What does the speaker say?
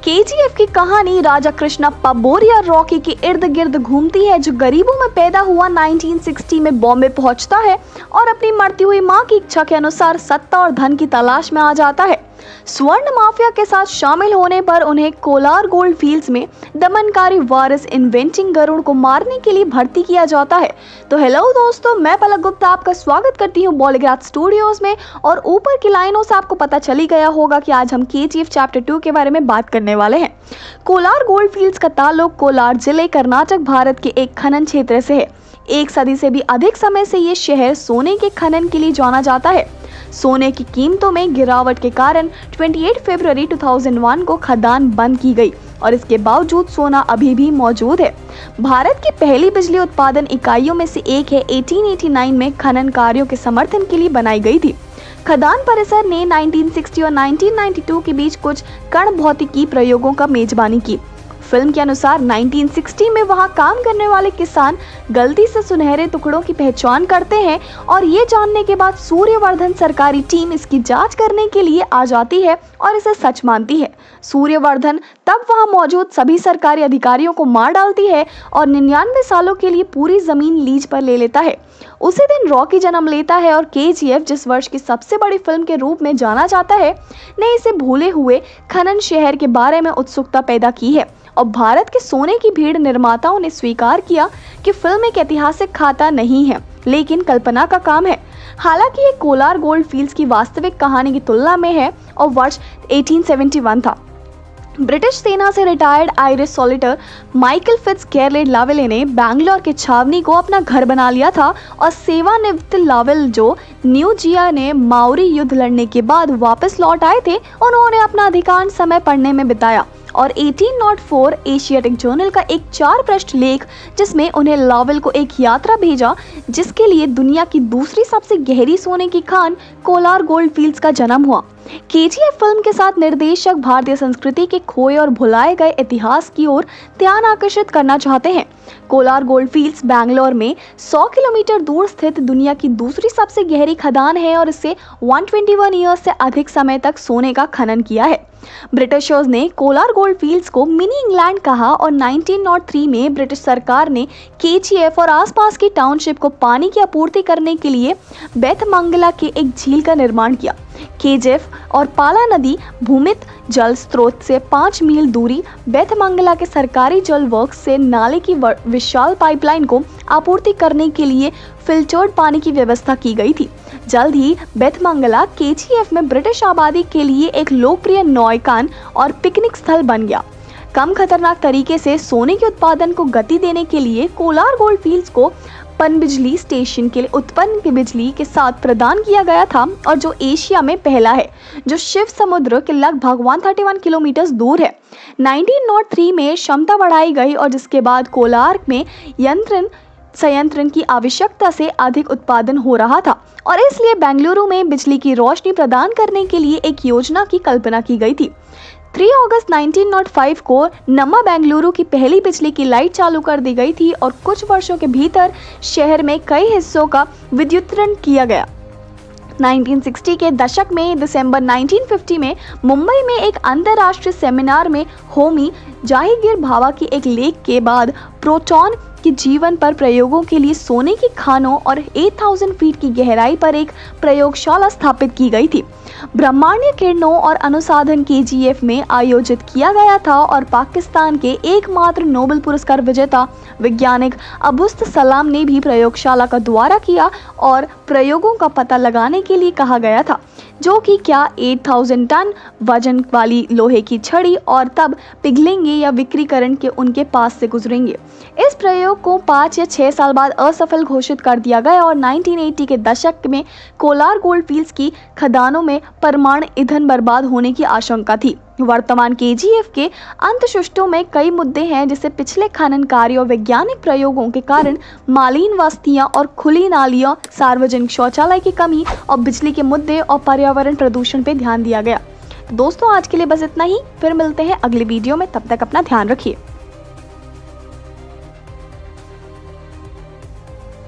KGF की कहानी राजा कृष्णप्पा बोरिया रॉकी के इर्द गिर्द घूमती है, जो गरीबों में पैदा हुआ 1960 में बॉम्बे पहुंचता है और अपनी मरती हुई मां की इच्छा के अनुसार सत्ता और धन की तलाश में आ जाता है। स्वर्ण माफिया के साथ शामिल होने पर उन्हें कोलार गोल्ड फील्ड्स में दमनकारी वारिस इन्वेंटिंग गरुड़ को मारने के लिए भर्ती किया जाता है। तो हेलो दोस्तों, मैं पलक गुप्ता आपका स्वागत करती हूँ बॉलीग्राज स्टूडियोज में। और ऊपर की लाइनों से आपको पता चली गया होगा कि आज हम केजीएफ चैप्टर 2 के बारे में बात करने वाले हैं। कोलार गोल्ड फील्ड्स का ताल्लुक कोलार जिले कर्नाटक भारत के एक खनन क्षेत्र से है। एक सदी से भी अधिक समय से ये शहर सोने के खनन के लिए जाना जाता है। सोने की कीमतों में गिरावट के कारण 28 फरवरी 2001 को खदान बंद की गई और इसके बावजूद सोना अभी भी मौजूद है। भारत की पहली बिजली उत्पादन इकाइयों में से एक है 1889 में खनन कार्यों के समर्थन के लिए बनाई गई थी। खदान परिसर ने 1960 और 1992 के बीच कुछ कण भौतिकी प्रयोगों का मेजबानी की। फिल्म के अनुसार 1960 में वहां काम करने वाले किसान गलती से सुनहरे टुकड़ों की पहचान करते हैं और ये जानने के बाद सूर्यवर्धन सरकारी टीम इसकी जांच करने के लिए आ जाती है और इसे सच मानती है। सूर्यवर्धन तब वहां मौजूद सभी सरकारी अधिकारियों को मार डालती है और 99 सालों के लिए पूरी जमीन लीज पर ले लेता है। उसी दिन रॉकी जन्म लेता है और केजीएफ, जिस वर्ष की सबसे बड़ी फिल्म के रूप में जाना जाता है, ने इसे भूले हुए खनन शहर के बारे में उत्सुकता पैदा की है। और भारत के सोने की भीड़ निर्माताओं ने स्वीकार किया कि फिल्म एक ऐतिहासिक खाता नहीं है, लेकिन कल्पना का काम है। हालांकि ये कोलार गोल्ड फील्ड्स की वास्तविक कहानी की तुलना में है और वर्ष 1871 था। ब्रिटिश सेना से retired Irish solicitor Michael Fitzgerald Lavelle ने बैंगलोर के छावनी को अपना घर बना लिया था और सेवानिवृत्त लावेल, जो न्यूजिया ने माओरी युद्ध लड़ने के बाद वापस लौट आए थे, उन्होंने अपना अधिकांश समय पढ़ने में बिताया और 1804 एशियाटिक जर्नल का एक 4 पृष्ठ लेख, जिसमें उन्हें लावेल को एक यात्रा भेजा जिसके लिए दुनिया की दूसरी सबसे गहरी सोने की खान कोलार गोल्ड फील्ड्स का जन्म हुआ। केजीएफ फिल्म के साथ निर्देशक भारतीय संस्कृति के खोए और भुलाए गए इतिहास की ओर ध्यान आकर्षित करना चाहते हैं। कोलार गोल्ड फील्ड्स बैंगलोर में 100 किलोमीटर दूर स्थित दुनिया की दूसरी सबसे गहरी खदान है और इससे 121 ईयर्स से अधिक समय तक सोने का खनन किया है। ब्रिटिशर्स ने कोलार गोल्ड फील्ड्स को मिनी इंग्लैंड कहा और 1903 में ब्रिटिश सरकार ने केजीएफ और आसपास की टाउनशिप को पानी की आपूर्ति करने के लिए बेथमंगला के एक झील का निर्माण किया। केजीएफ और पाला नदी भूमित जल स्रोत से 5 मील दूरी बेथमंगला के सरकारी जल वर्क्स से नाले की विशाल पाइपलाइन को आपूर्ति करने के लिए फिल्टर्ड पानी की व्यवस्था की गई थी। जल्द ही बेथमंगला केजीएफ में ब्रिटिश आबादी के लिए एक लोकप्रिय नौकायन और पिकनिक स्थल बन गया। कम खतरनाक तरीके से सोने के उत्पादन को गति देने के लिए कोलार गोल्ड फील्ड्स को पनबिजली स्टेशन के लिए उत्पन्न की बिजली के साथ प्रदान किया गया था, और जो एशिया में पहला है, जो शिव समुद्र के लगभग 131 किलोमीटर दूर है। 1903 में क्षमता बढ़ाई गई और जिसके बाद कोलार में संयंत्र की आवश्यकता से अधिक उत्पादन हो रहा था और इसलिए बेंगलुरु में बिजली की रोशनी प्रदान करने के लिए एक योजना की कल्पना की गई थी। 3 अगस्त 1905 को नम्मा बेंगलुरु की पहली बिजली की लाइट चालू कर दी गई थी और कुछ वर्षों के भीतर शहर में कई हिस्सों का विद्युतीकरण किया गया। 1960 के दशक में दिसंबर 1950 में मुंबई में एक अंतर्राष्ट्रीय सेमिनार में होमी जहांगीर भाभा की एक लेख के बाद प्रोटॉन के जीवन पर प्रयोगों के लिए सोने की खानों और 8000 फीट की गहराई पर एक प्रयोगशाला स्थापित की गई थी। ब्रह्मांडीय किरणों और अनुसंधान केजीएफ में आयोजित किया गया था और पाकिस्तान के एकमात्र नोबेल पुरस्कार विजेता वैज्ञानिक अब्दुल सलाम ने भी प्रयोगशाला का दौरा किया और प्रयोगों का पता लगाने के लिए कहा गया था, जो कि क्या 8000 टन वजन वाली लोहे की छड़ी और तब पिघलेंगे या विकिरण के उनके पास से गुजरेंगे। इस प्रयोग को 5 या 6 साल बाद असफल घोषित कर दिया गया और 1980 के दशक में कोलार गोल्ड फील्ड्स की खदानों में परमाणु ईंधन बर्बाद होने की आशंका थी। वर्तमान केजीएफ के अंतःशिष्टों में कई मुद्दे हैं, जिसे पिछले खनन कार्यों और वैज्ञानिक प्रयोगों के कारण मालिन बस्तियां और खुली नालियां, सार्वजनिक शौचालय की कमी और बिजली के मुद्दे और पर्यावरण प्रदूषण पर ध्यान दिया गया। दोस्तों, आज के लिए बस इतना ही। फिर मिलते हैं अगले वीडियो में, तब तक अपना ध्यान रखिए।